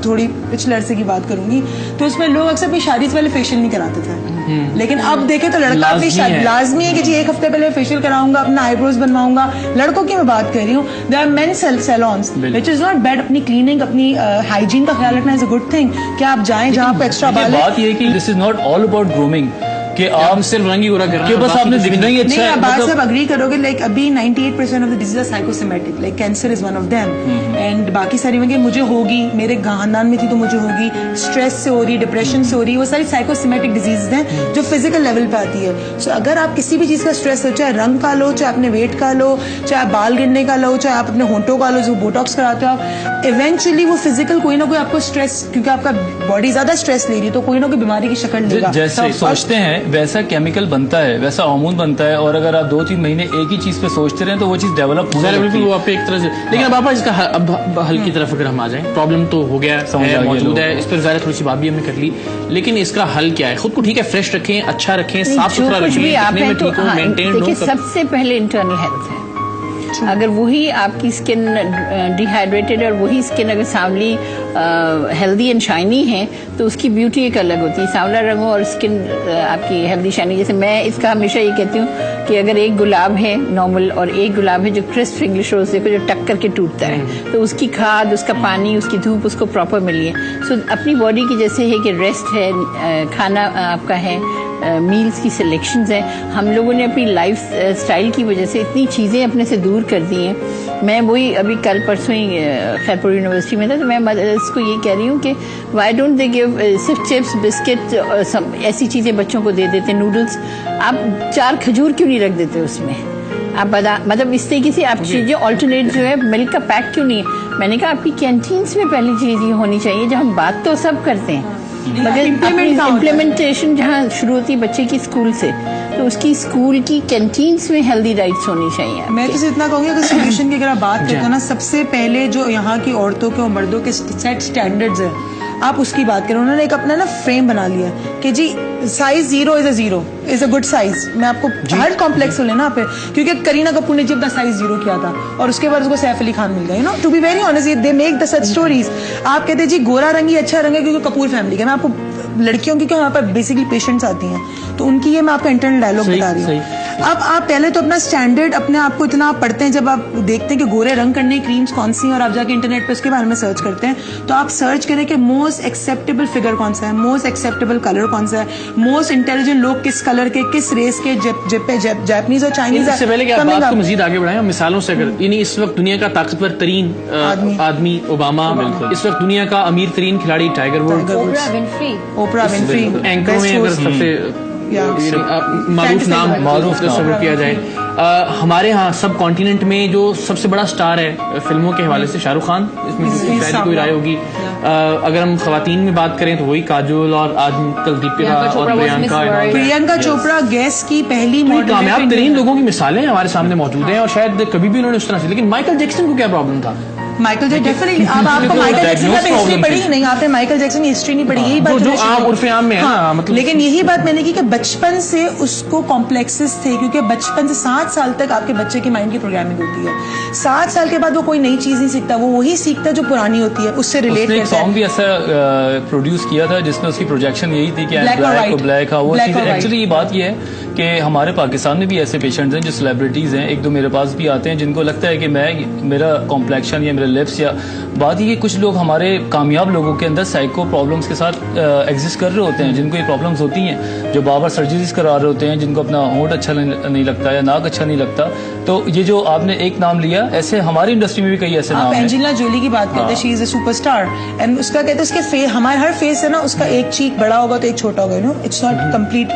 تھوڑی پچھلے عرصے کی بات کروں گی, تو اس میں لوگ اکثر اپنی شادی سے پہلے فیشیل نہیں کراتے تھے. لیکن اب دیکھیں تو لڑکا اپنی لازمی ہے کہ جی ایک ہفتے پہلے فیشیل کراؤں گا, اپنا آئی بروز بنواؤں گا. لڑکوں کی میں بات کر رہی ہوں, there are men salons which is not bad. اپنی کلیننگ, اپنی ہائیجین کا خیال رکھنا از اے گڈ تھنگ, کہ آپ جائیں جہاں پہ ایکسٹرا بال. بات یہ ہے کہ this is not all about grooming. کہ آپ آپ صرف رنگ ہی گورا کر رہے کہ ہیں بس آپ نے دکھنا ہی اچھا نہیں ہے آپ بات مطلب سے اگری کرو گے لائک ابھی 98% of the diseases are psychosomatic like cancer is one of them and باقی ساری میں کہ مجھے ہوگی میرے خاندان میں تھی تو مجھے ہوگی اسٹریس سے ہو رہی ڈپریشن سے ہو رہی وہ ساری سائیکوسیمیٹک ڈیزیز ہیں جو فزیکل لیول پہ آتی ہے. سو اگر آپ کسی بھی چیز کا اسٹریس ہو چاہے رنگ کا لو چاہے اپنے ویٹ کا لو چاہے آپ بال گرنے کا لو چاہے آپ اپنے ہونٹوں کا لو جو بوٹاکس کراتے ہو آپ ایونچولی وہ فزیکل کوئی نہ کوئی آپ کو اسٹریس کیونکہ آپ کا باڈی زیادہ اسٹریس لے رہی ہے تو کوئی نہ کوئی بیماری کی شکل لے گا. جیسے سوچتے ہیں ویسا کیمیکل بنتا ہے ویسا ہارمون بنتا ہے اور اگر آپ 2-3 مہینے ایک ہی چیز پہ سوچتے رہیں تو وہ چیز ڈیولپ ہونے بالکل لگتی وہ ہے. آپ ایک طرح سے لیکن اب آپ اس کا اب حل کی طرف اگر ہم آ جائیں پرابلم تو ہو گیا ہے موجود ہے اس پر ظاہر تھوڑی سی بات بھی ہم نے کر لی لیکن اس کا حل کیا ہے؟ خود کو ٹھیک ہے فریش رکھیں اچھا رکھیں صاف ستھرا جو کچھ بھی آپ رکھیں ہیں تو ٹھیک ہو مینٹین دیکھیے سب سے پہلے انٹرنل ہیلتھ ہے. اگر وہی آپ کی اسکن ڈیہائیڈریٹڈ اور وہی اسکن اگر سانولی ہیلدی اینڈ شائنی ہے تو اس کی بیوٹی ایک الگ ہوتی ہے. سانولا رنگ ہو اور اسکن آپ کی ہیلدی شائنی جیسے میں اس کا ہمیشہ یہ کہتی ہوں کہ اگر ایک گلاب ہے نارمل اور ایک گلاب ہے جو کرسپ انگلش روز دیکھو جو ٹک کر کے ٹوٹتا ہے تو اس کی کھاد اس کا پانی اس کی دھوپ اس کو پراپر ملی ہے. سو اپنی باڈی کی جیسے ہے کہ ریسٹ ہے کھانا آپ کا ہے میلز کی سلیکشنز ہیں. ہم لوگوں نے اپنی لائف اسٹائل کی وجہ سے اتنی چیزیں اپنے سے دور کر دی ہیں. میں وہی ابھی کل پرسوں ہی خیرپور یونیورسٹی میں تھا تو میں اس کو یہ کہہ رہی ہوں کہ وائی ڈونٹ دے گیو صرف چپس بسکٹ ایسی چیزیں بچوں کو دے دیتے نوڈلس آپ 4 کھجور کیوں نہیں رکھ دیتے اس میں آپ مطلب اس طریقے سے آپ چیزیں آلٹرنیٹ جو ہے ملک کا پیک کیوں نہیں ہے. میں نے کہا آپ کی کینٹینس میں پہلی چیز یہ ہونی چاہیے جب ہم بات تو سب کرتے ہیں مگر امپلیمنٹیشن جہاں شروع ہوتی ہے بچے کی اسکول سے تو اس کی اسکول کی کینٹینس میں ہیلدی ڈائٹس ہونی چاہیے. میں تو اتنا کہوں گی اگر سولوشن کی اگر آپ بات کرتے ہو نا سب سے پہلے جو یہاں کی عورتوں کے اور مردوں کے سیٹ اسٹینڈرڈز ہیں آپ اس کی بات کریں. انہوں نے ایک اپنا نا فریم بنا لیا کہ جی size 0 is a good size. میں آپ کو ہر کمپلیکس ہو لینا آپ کیونکہ کرینہ کپور نے جب اپنا سائز 0 کیا تھا اور اس کے بعد اس کو سیف علی خان مل گیا to be very honest they make the such stories. آپ کہتے ہیں جی گورا رنگ ہی اچھا رنگ ہے کیونکہ کپور فیملی کا. میں آپ کو لڑکیوں کی وہاں پر بیسکلی پیشنٹس آتی ہیں تو ان کی یہ میں آپ کو انٹرنل ڈائلاگ بتا رہی ہوں. اب آپ پہلے تو اپنا اسٹینڈرڈ اپنے آپ کو اتنا آپ پڑھتے ہیں جب آپ دیکھتے ہیں کہ گورے رنگ کرنے کی کریمس کون سی ہیں اور آپ جا کے انٹرنیٹ پہ اس کے بارے میں سرچ کرتے ہیں تو آپ سرچ کریں کہ موسٹ ایکسیپٹیبل فگر کون سا ہے موسٹ ایکسیپٹیبل کلر کون سا ہے موسٹ انٹیلیجنٹ لوگ کس کلر کے کس ریس کے جاپنیز اور چائنیز. اس سے پہلے کہ آپ بات کو مزید آگے بڑھائیں مثالوں سے اگر یعنی اس وقت دنیا کا طاقتور ترین آدمی اوباما اس وقت دنیا کا امیر ترین کھلاڑی ٹائیگر ووڈز اوپرا ونفری اینکروں میں اگر سب سے معروف نام تصور کیا جائے ہمارے ہاں سب کانٹیننٹ میں جو سب سے بڑا سٹار ہے فلموں کے حوالے سے شاہ رخ خان اس میں شاید کوئی رائے ہوگی. اگر ہم خواتین میں بات کریں تو وہی کاجول اور آج کل دیپکا اور پرینکا چوپڑا گیس کی پہلی کامیاب ترین لوگوں کی مثالیں ہمارے سامنے موجود ہیں اور شاید کبھی بھی انہوں نے اس طرح سے. لیکن مائیکل جیکسن کو کیا پرابلم تھا؟ مائیکل جیکسن اب آپ کو مائیکل جیکسن کی ہسٹری پڑھی ہی نہیں آپ نے مائیکل جیکسن کی ہسٹری نہیں پڑھی. یہی بات جو عام عرف عام میں ہے مطلب لیکن یہی بات میں نے کی کہ بچپن سے اس کو کمپلیکسز تھے کیونکہ بچپن سے 7 سال تک آپ کے بچے کے مائنڈ کی پروگرامنگ ہوتی ہے. 7 سال کے بعد وہ کوئی نئی چیز نہیں سیکھتا وہ وہی سیکھتا جو پرانی ہوتی ہے اس سے ریلیٹ کرتا ہے. ایک سانگ بھی ایسا پروڈیوس کیا تھا جس میں اس کی پروجیکشن یہی تھی کہ بلیک وہ ایکچولی یہ بات یہ ہے کہ ہمارے پاکستان میں بھی ایسے پیشنٹس ہیں جو سیلیبریٹیز ہیں 1-2 میرے پاس بھی آتے ہیں جن کو لگتا ہے کہ میرا کمپلیکشن یا میرے لپس یا بات یہ کہ کچھ لوگ ہمارے کامیاب لوگوں کے اندر سائیکو پرابلمس کے ساتھ ایگزسٹ کر رہے ہوتے ہیں جن کو یہ پرابلمس ہوتی ہیں جو بار سرجریز کرا رہے ہوتے ہیں جن کو اپنا ہونٹ اچھا نہیں لگتا یا ناک اچھا نہیں لگتا. تو یہ جو آپ نے ایک نام لیا ایسے ہماری انڈسٹری میں بھی کئی ایسے نام ہیں. اینجلینا جولی کی بات کرتے ہیں شی از اے سپر اسٹار اینڈ اس کا کہتے ہیں اس کے ہمارے ہر فیس ہے نا اس کا ایک چیک بڑا ہوگا تو ایک چھوٹا ہوگا اٹس ناٹ کمپلیٹ.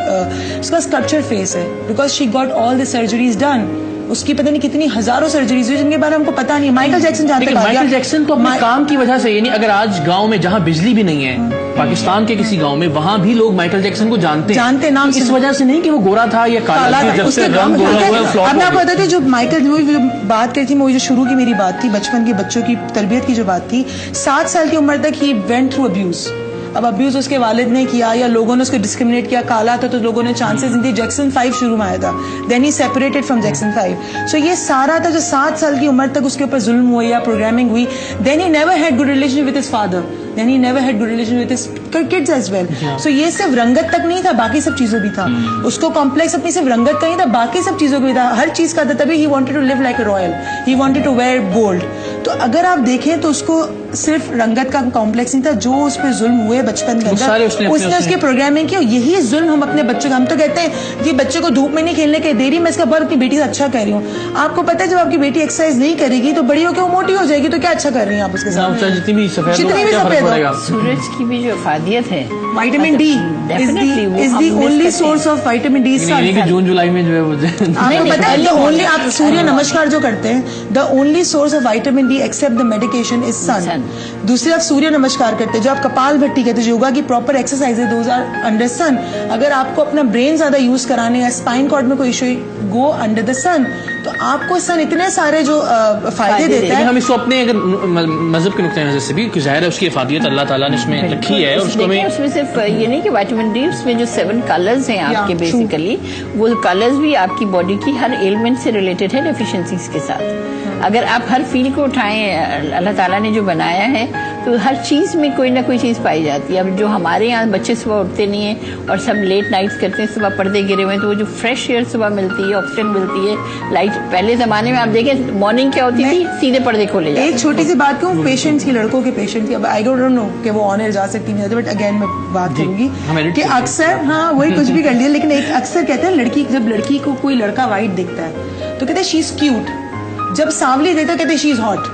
اس کا اسکلپچر فیس ہے because she got all the surgeries done. اس کی پتہ نہیں کتنی ہزاروں سرجریز ہوئی جن کے بارے میں ہم کو پتا نہیں. مائیکل جیکسن مائیکل جیکسن تو اپنے کام کی وجہ سے یعنی اگر آج گاؤں میں جہاں بجلی بھی نہیں ہے پاکستان کے کسی گاؤں میں وہاں بھی لوگ مائیکل جیکسن کو جانتے نام اس وجہ سے نہیں کہ وہ گورا تھا یا کالا تھا. جب سے رنگ اب میں آپ کو بتاتی جو مائیکل جو بات کری تھی وہ جو شروع کی میری بات تھی بچپن کے بچوں کی تربیت کی جو بات تھی 7 سال کی عمر تک ہی وینٹ تھرو ابیوز. اب ابیوز اس کے والد نے کیا یا لوگوں نے اس کو ڈسکریمنیٹ کیا کالا تھا تو لوگوں نے چانسز دی. جیکسن 5 شروع میں آیا تھا دین ہی سیپریٹڈ فرام جیکسن 5. سو یہ سارا تھا جو 7 سال کی عمر تک اس کے اوپر ظلم ہوا یا پروگرامنگ ہوئی. Then he never had good relation with his father. then he never had good relation with his kids as well. So ये सिर्फ रंगत तक नहीं था, बाकी सब चीजों भी था. उसको कॉम्प्लेक्स अपनी सिर्फ रंगत का ही था, बाकी सब चीजों का भी था, हर चीज का था. तभी he wanted to live like a royal, he wanted to wear gold. तो अगर आप देखें तो उसको सिर्फ रंगत का कॉम्प्लेक्स नहीं था, जो उस पर जुल्म हुए बचपन के अंदर उसने उसकी प्रोग्रामिंग की. यही जुल्म हम अपने बच्चों का, हम तो कहते हैं कि बच्चे को धूप में नहीं खेलने के दे रही, मैं इसका बहुत अपनी बेटी से अच्छा कह रही हूँ. आपको पता है जब आपकी बेटी एक्सरसाइज नहीं करेगी तो बड़ी होकर वो मोटी हो जाएगी, तो क्या अच्छा कर रही हैं आप उसके साथ? जितनी भी सफेद हो. सूरज की भी जो अफादियत है, vitamin D is the only source of vitamin D. जून जुलाई में जो है वो आपको पता है ओनली आप सूर्य नमस्कार जो करते हैं, the only source of vitamin D except the medication is sun. दूसरी आप सूर्य नमस्कार करते हैं, जो आप कपाल भट्टी कहते हैं, योगा की प्रॉपर एक्सरसाइज है, दोज आर अंडर सन. अगर आपको अपना ब्रेन ज्यादा यूज कराने या स्पाइन कॉर्ड में कोई इशू, गो अंडर द सन. तो आपको सन इतने सारे जो फायदे देता है. हम इसको अपने अगर मजहब के नुक्ते नजर से भी, कि जाहिर है उसकी इफादियत अल्लाह ताला ने इसमें रखी है, और उसको हमें उसमें सिर्फ ये नहीं कि विटामिन डी, उसमें जो 7 कलर्स हैं आपके बेसिकली, वो कलर्स भी आपकी बॉडी की हर एलिमेंट से रिलेटेड है डेफिशिएंसीज के साथ. अगर आप हर फील्ड को उठाएं, अल्लाह ताला ने जो बनाया है तो हर चीज में कोई ना कोई चीज पाई जाती है. अब जो हमारे यहाँ बच्चे सुबह उठते नहीं है और सब लेट नाइट्स करते हैं, सुबह पर्दे गिरे हुए हैं, तो वो जो फ्रेश एयर सुबह मिलती है, ऑक्सीजन मिलती है, लाइट. पहले जमाने में आप देखें मॉर्निंग क्या होती थी, सीधे पर्दे खोले जाते. एक छोटी सी बात कहूँ, पेशेंट्स की, लड़कों के पेशेंट की, अब आई डोंट नो कि वो ऑन एयर जा सकती नहीं जाती, बट अगेन मैं बात करूंगी कि अक्सर, हाँ वही कुछ भी कर लिया, लेकिन एक अक्सर कहते हैं लड़की, जब लड़की को कोई लड़का वाइट दिखता है तो कहते हैं शी इज क्यूट. जब सांवली देखता कहते हैं शी इज हॉट.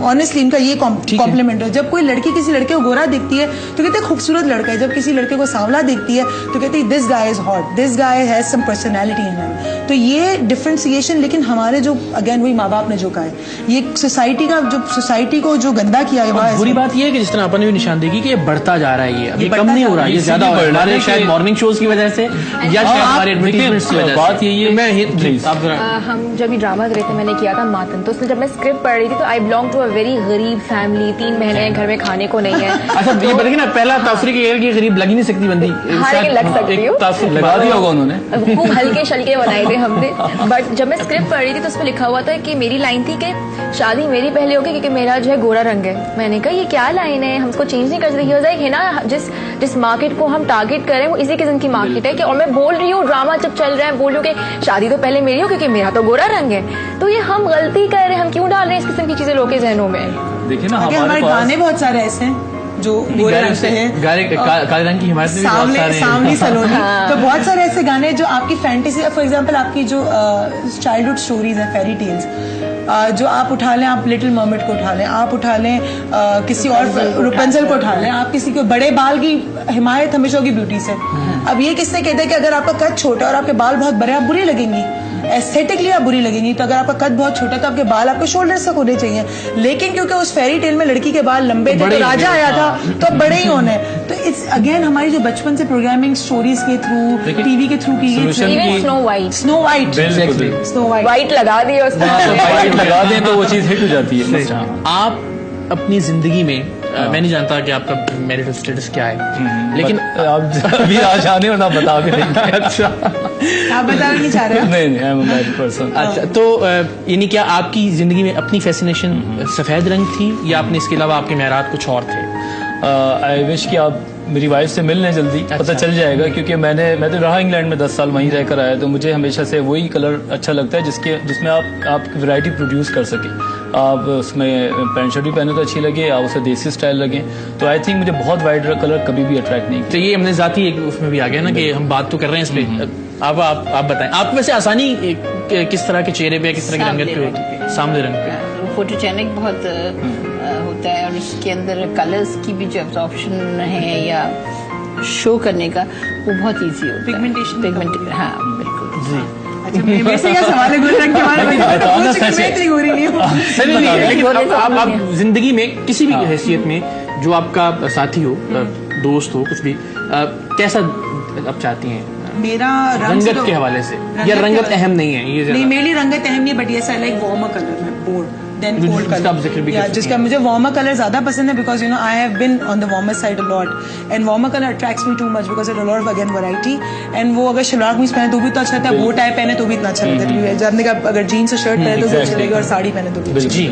ऑनेस्टली इनका ये कॉम्प्लीमेंट है. जब कोई लड़की किसी लड़के को गोरा दिखती है तो कहते हैं खूबसूरत लड़का है. जब किसी लड़के को सांवला दिखती है तो कहते हैं this guy is hot, this guy has some personality in him. तो ये डिफरेंशिएशन, लेकिन हमारे जो अगेन वही माँ बाप ने जो कहा है, ये सोसाइटी का, जो सोसाइटी को जो गंदा किया है. बुरी बात ये है कि जिस तरह अपन ने भी निशानदेही की, ये बढ़ता जा रहा है, ये अभी कम नहीं हो रहा, ये ज्यादा हो रहा है. शायद मॉर्निंग शोज की वजह से या शायद हमारे एडवर्टाइजमेंट्स की वजह से. बात यही है, मैं हम जब ड्रामा करे थे, मैंने किया था मातन, तो उसमें जब मैं स्क्रिप्ट पढ़ रही थी तो I belong to a very गरीब फैमिली. 3 महीने घर में खाने को नहीं है. अच्छा ये बताइए ना, पहला तासुरी की गरीब लग ही नहीं सकती बंदी. हाँ, लग सकती हूँ, तासुर लगा दिया होगा उन्होंने, खूब हल्के शल्के बनाए थे हमने. बट जब मैं स्क्रिप्ट पढ़ रही थी तो उसमें लिखा हुआ था कि मेरी लाइन थी कि शादी मेरी पहले होगी क्योंकि मेरा जो है गोरा रंग है. मैंने कहा ये क्या लाइन है, हम उसको चेंज नहीं कर सकते. है ना, जिस मार्केट को हम टारगेट करें वो इसी किस्म की मार्केट है. कि और मैं बोल रही हूँ, ड्रामा जब चल रहा है, बोल रही हूँ कि शादी तो पहले मेरी हो क्योंकि मेरा तो गोरा रंग है. तो ये हम गलती कर रहे हैं, हम क्यों डाल रहे हैं इस किस्म की चीजें लोगों के जहनों में. देखिए ना, हमारे गाने बहुत सारे ऐसे हैं जो गोरे रंग से हैं, काले रंग की हिमायत में भी बहुत सारे सामने सलोनी. तो बहुत सारे ऐसे गाने जो आपकी फैंटेसी, फॉर एग्जांपल आपकी जो चाइल्डहुड स्टोरीज है, फेरी टेल्स, जो आप उठा लें, आप लिटिल मर्मेड को उठा लें, आप उठा लें किसी और रुपेंजल को उठा लें, आप किसी को, बड़े बाल की हिमायत हमेशा होगी ब्यूटी से. अब ये किसने कहते हैं कि अगर आपका कद छोटा और आपके बाल बहुत बड़े, आप बुरी लगेंगी, एस्थेटिकली आप बुरी लगेंगी. तो अगर आपका कद बहुत छोटा तो आपके बाल आपके शोल्डर तक होने चाहिए. लेकिन क्योंकि उस फेरी टेल में लड़की के बाल लंबे थे तो राजा आया था, तो बड़े ही होने. तो इट्स अगेन हमारी जो बचपन से प्रोग्रामिंग स्टोरीज के थ्रू, टीवी के थ्रू की गई. स्नो वाइट वाइट लगा दिए उसको, वाइट लगा दें तो वो चीज हिट हो जाती है. आप अपनी जिंदगी में, मैं नहीं जानता कि आपका मैरिटल स्टेटस क्या है, लेकिन आप अभी आज आने और ना बता भी नहीं. अच्छा, आप बताना नहीं चाह रहे हो? नहीं, आई एम अ मैरिड पर्सन. अच्छा, तो यानी क्या आपकी जिंदगी में अपनी फैसिनेशन सफेद रंग थी, या आपने इसके अलावा आपके मेहरात कुछ और थे? आई विश कि आप मेरी वाइफ से मिल लें जल्दी. पता चल जाएगा, क्योंकि मैं तो रहा इंग्लैंड में 10 साल वहीं रहकर आया, तो मुझे हमेशा से वही कलर अच्छा लगता है जिसमें आप वैरायटी प्रोड्यूस कर सकें. आप उसमें पैंट शर्ट भी पहने तो अच्छी लगे, आप उसे देसी स्टाइल लगे. तो आई थिंक मुझे बहुत वाइट कलर कभी भी अट्रैक्ट नहीं. तो ये हमने जाती एक उसमें भी आ गया ना कि हम बात तो कर रहे हैं इस पे. आप बताएं, आप वैसे आसानी किस तरह के चेहरे पे, किस तरह की रंगत पे होती है? सामने रंग पे फोटोजेनिक बहुत होता है, और इसके अंदर कलर्स की भी जो एब्जॉर्प्शन है या शो करने का, वो बहुत ईजी होता है. पिगमेंटेशन, हाँ बिल्कुल जी. अच्छा, मेरे से क्या सवाल है गोरे रंग के बारे में? मैं इतनी गोरी नहीं हूँ. लेकिन आप जिंदगी में किसी भी हैसियत में जो आपका साथी हो, दोस्त हो, कुछ भी, कैसा आप चाहती हैं? मेरा रंगत के हवाले से, या रंगत अहम नहीं है? ये नहीं, मेरी रंगत अहम नहीं, but yes I like warmer colour है, बोल्ड देन कोल्ड कलर. जिसका मुझे वार्मर कलर ज्यादा पसंद है, because you know I have been on the warmer side a lot, and warmer colour attracts me too much because it a lot of again variety. And वो अगर शलवार कमीज पहने तो भी तो अच्छा लगता है, वो टाइप पहने तो भी इतना अच्छा लगता है. जब आपने कहा अगर जीन्स और शर्ट पहने तो भी अच्छा लगेगा, और साड़ी पहने तो भी.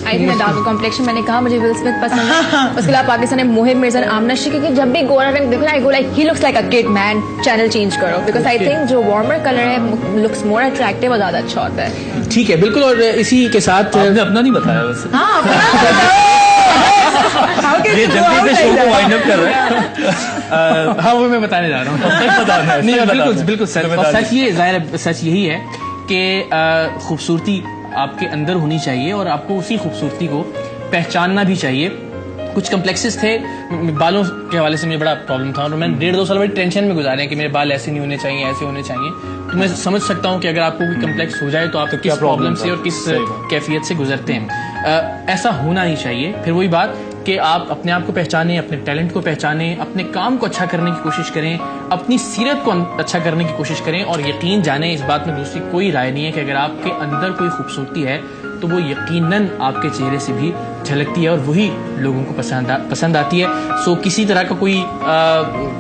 I आई थी, मैं डार्क कॉम्प्लेक्शन, मैंने कहा मुझे विल स्मिथ पसंद है. उसके बाद पाकिस्तान ने मोहिब मिर्जा, आमना शेख, क्योंकि जब भी गोरा रंग देखो ना, I go like he looks like a kid man, channel change करो, बिकॉज आई थिंक जो वार्मर कलर है लुक्स मोर अट्रैक्टिव और ज्यादा अच्छा होता है. ठीक है, बिल्कुल. और इसी के साथ आपने अपना नहीं बताया वैसे. How can ये you go जल्दी out से like शो को that? वाइंड अप कर रहे हैं. हाँ, वो मैं बताने जा रहा हूँ. बताना है, नहीं, सच बिल्कुल बताना है. बिल्कुल सच. बता और दीजिए. सच ये ज़ाहिर है, सच यही है कि खूबसूरती आपके अंदर होनी चाहिए और आपको उसी खूबसूरती को पहचानना भी चाहिए. कुछ कम्प्लेक्सेस थे बालों के हवाले से, मुझे बड़ा प्रॉब्लम था और मैंने 1.5-2 साल बड़ी टेंशन में गुजारे कि मेरे बाल ऐसे नहीं होने चाहिए, ऐसे होने चाहिए. तो मैं समझ सकता हूँ कि अगर आपको कोई कम्प्लेक्स हो जाए तो आप किस प्रॉब्लम से और किस कैफियत से गुजरते हैं. ऐसा होना नहीं चाहिए. फिर वही बात कि आप अपने आप को पहचानें, अपने टैलेंट को पहचानें, अपने काम को अच्छा करने की कोशिश करें, अपनी सीरत को अच्छा करने की कोशिश करें और यकीन जानें, इस बात में दूसरी कोई राय नहीं है कि अगर आपके अंदर कोई खूबसूरती है तो वो यकीनन आपके चेहरे से भी झलकती है और वही लोगों को पसंद आती है. सो किसी तरह का कोई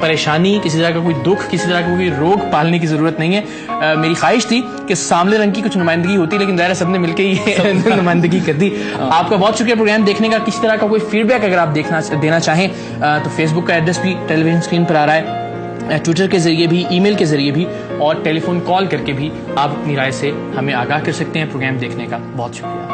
परेशानी, किसी तरह का कोई दुख, किसी तरह का कोई रोग पालने की जरूरत नहीं है. मेरी ख्वाहिश थी कि सामने रंग की कुछ नुमाइंदगी होती, लेकिन ज़ाहिर है सबने मिलकर ही नुमाइंदगी कर दी. आपका बहुत शुक्रिया प्रोग्राम देखने का. किसी तरह का कोई फीडबैक अगर आप देना चाहें तो फेसबुक का एड्रेस भी टेलीविजन स्क्रीन पर आ रहा है, ट्विटर के जरिए भी, ईमेल के जरिए भी और टेलीफोन कॉल करके भी आप अपनी राय से हमें आगाह कर सकते हैं. प्रोग्राम देखने का बहुत शुक्रिया.